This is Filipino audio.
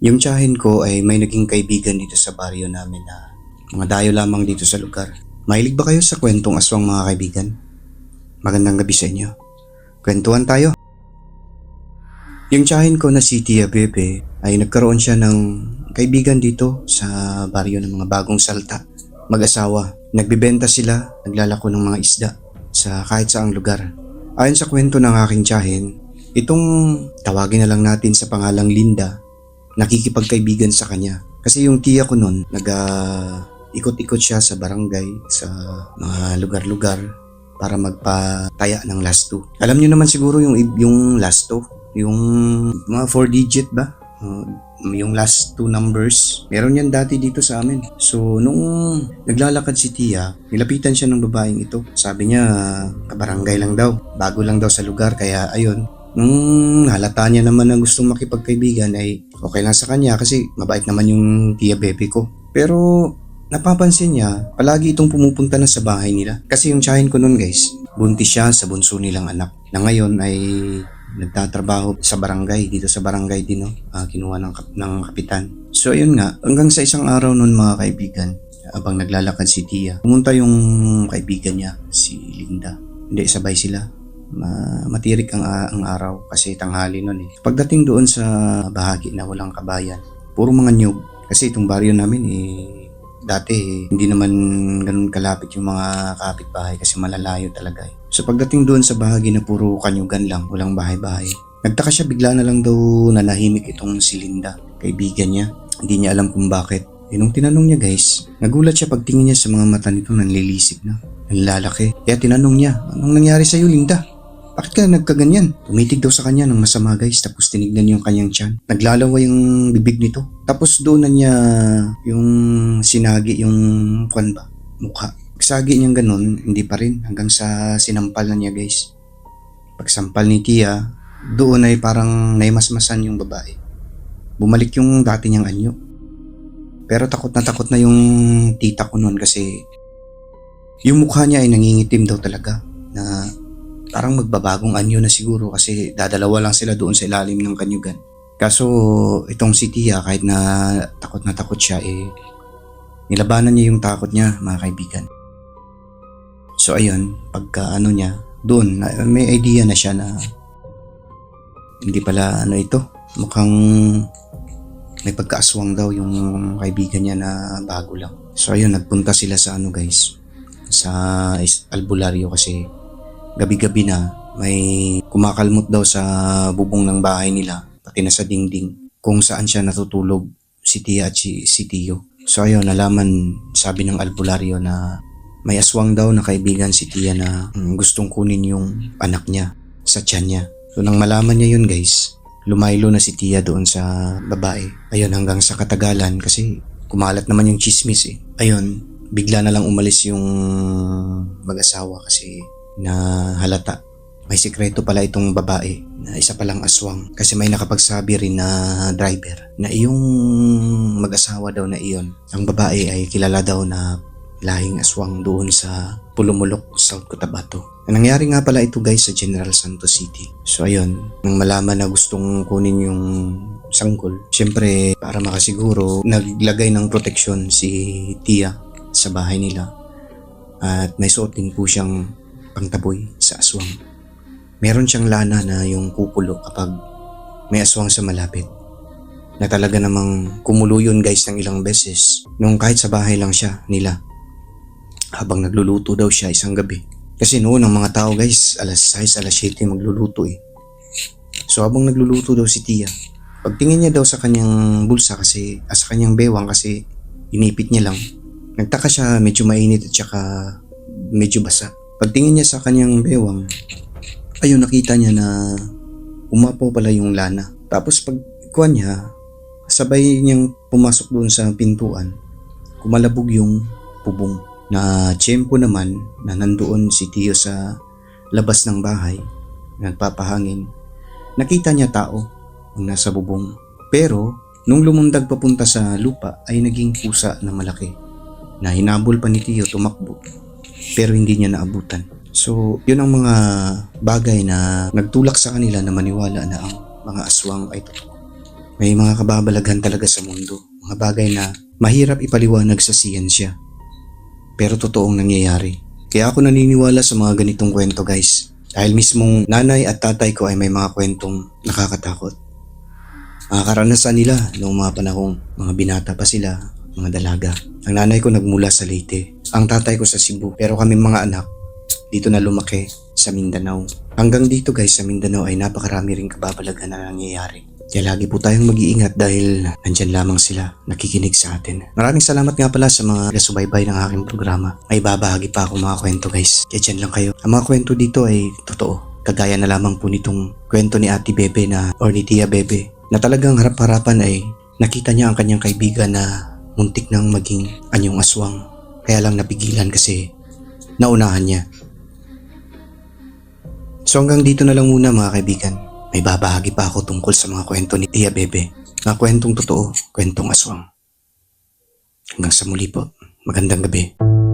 Yung tiyahin ko ay may naging kaibigan dito sa baryo namin na mga dayo lamang dito sa lugar. Mahilig ba kayo sa kwentong aswang mga kaibigan? Magandang gabi sa inyo. Kwentuhan tayo. Yung tiyahin ko na si Tia Bebe ay nagkaroon siya ng kaibigan dito sa baryo ng mga bagong salta. Mag-asawa. Nagbibenta sila, naglalako ng mga isda sa kahit saang lugar. Ayon sa kwento ng aking tiyahin, itong tawagin na lang natin sa pangalang Linda, nakikipagkaibigan sa kanya. Kasi yung tiya ko nun, ikot-ikot siya sa barangay, sa mga lugar-lugar para magpataya ng last two. Alam niyo naman siguro yung last two, yung mga 4 digit ba? Yung last 2 numbers. Meron yan dati dito sa amin. So, nung naglalakad si Tia, nilapitan siya ng babaeng ito. Sabi niya, kabarangay lang daw. Bago lang daw sa lugar, kaya ayun. Nung halata niya naman na gustong makipagkaibigan ay okay lang sa kanya kasi mabait naman yung Tia Bebe ko. Pero napapansin niya, palagi itong pumupunta na sa bahay nila. Kasi yung tiyahin ko nun guys, buntis siya sa bunso nilang anak. Na ngayon ay nagtatrabaho sa barangay, dito sa barangay din, no? Kinuha ng kapitan. So ayun nga, hanggang sa isang araw nun mga kaibigan, abang naglalakad si Tia, pumunta yung kaibigan niya, si Linda. Hindi, sabay sila. Matirik ang araw kasi tanghali nun eh. Pagdating doon sa bahagi na walang kabayan, puro mga nyug. Kasi itong baryo namin dati hindi naman ganun kalapit yung mga kapitbahay kasi malalayo talaga eh. So pagdating doon sa bahagi na puro kanyugan lang, walang bahay-bahay, nagtaka siya, bigla na lang daw nanahimik itong si Linda, kaibigan niya. Hindi niya alam kung bakit. Nung tinanong niya guys, nagulat siya pagtingin niya sa mga mata nito, nanlilisik na, nanlalaki. Kaya tinanong niya, anong nangyari sa'yo Linda? Bakit ka nagkaganyan? Tumitig daw sa kanya ng masama guys, tapos tinignan yung kanyang tiyan. Naglalawa yung bibig nito. Tapos doon na niya yung sinagi yung mukha. Pagsagi niyang ganun, hindi pa rin hanggang sa sinampal na niya guys. Pagsampal ni Tia, doon ay parang naimasmasan yung babae. Bumalik yung dati niyang anyo. Pero takot na yung tita ko noon kasi yung mukha niya ay nangingitim daw talaga na parang magbabagong anyo na siguro kasi dadalawa lang sila doon sa ilalim ng kanyugan. Kaso itong si Tia, kahit na takot siya nilabanan niya yung takot niya mga kaibigan. So ayun, pagka niya, doon may idea na siya na hindi pala ito, mukhang may pagkaaswang daw yung kaibigan niya na bago lang. So ayun, nagpunta sila sa guys, sa albularyo kasi gabi-gabi na may kumakalmot daw sa bubong ng bahay nila, pati na sa dingding kung saan siya natutulog si Tia at si Tio. So ayun, nalaman, sabi ng albularyo na may aswang daw na kaibigan si Tia na gustong kunin yung anak niya sa tiyan niya. So nang malaman niya yun guys, lumaylo na si Tia doon sa babae. Ayun, hanggang sa katagalan kasi kumalat naman yung chismis eh. Ayun, bigla na lang umalis yung mag-asawa kasi na halata may sikreto pala itong babae na isa palang aswang kasi may nakapagsabi rin na driver na yung mag-asawa daw na iyon, ang babae ay kilala daw na lahing aswang doon sa Pulumulok, South Cotabato. Ang nangyari nga pala ito guys sa General Santos City. So ayun, nang malaman na gustong kunin yung sanggol, syempre para makasiguro naglagay ng proteksyon si Tia sa bahay nila at may suot din po siyang pangtaboy sa aswang. Meron siyang lana na yung kukulo kapag may aswang sa malapit. Na talaga namang kumulo yun guys ng ilang beses nung kahit sa bahay lang siya nila. Habang nagluluto daw siya isang gabi. Kasi noon ang mga tao guys, alas 6, alas 7 magluluto eh. So habang nagluluto daw si Tia, pagtingin niya daw sa kanyang bulsa kasi, sa kanyang bewang kasi inipit niya lang. Nagtaka siya, medyo mainit at saka medyo basa. Pagtingin niya sa kanyang bewang, ayun, nakita niya na umapaw pala yung lana. Tapos pagkuha niya, sabay niyang pumasok doon sa pintuan, kumalabog yung bubong. Na tiyempo naman na nandoon si Tio sa labas ng bahay, nagpapahangin. Nakita niya tao ang nasa bubong. Pero nung lumundag papunta sa lupa ay naging pusa na malaki. Na hinabol pa ni Tio, tumakbo. Pero hindi niya naabutan. So, yun ang mga bagay na nagtulak sa kanila na maniwala na ang mga aswang ay totoo. May mga kababalaghan talaga sa mundo. Mga bagay na mahirap ipaliwanag sa siyensya. Pero totoong nangyayari. Kaya ako naniniwala sa mga ganitong kwento guys. Dahil mismong nanay at tatay ko ay may mga kwentong nakakatakot. Mga karanasan nila noong mga panahong mga binata pa sila, mga dalaga. Ang nanay ko nagmula sa Leyte. Ang tatay ko sa Cebu. Pero kami mga anak, dito na lumaki sa Mindanao. Hanggang dito guys sa Mindanao ay napakarami ring kababalaghan na nangyayari. Kaya lagi po tayong mag-iingat dahil nandyan lamang sila nakikinig sa atin. Maraming salamat nga pala sa mga nagasubaybay ng aking programa. May babahagi pa ako mga kwento guys. Kaya dyan lang kayo. Ang mga kwento dito ay totoo. Kagaya na lamang po nitong kwento ni Ate Bebe or ni Tia Bebe na talagang harap-harapan ay nakita niya ang kanyang kaibigan na muntik nang maging anyong aswang. Kaya lang napigilan kasi naunahan niya. So hanggang dito na lang muna mga kaibigan. May babahagi pa ako tungkol sa mga kwento ni Tia Bebe. Mga kwentong totoo, kwentong aswang. Hanggang sa muli po. Magandang gabi.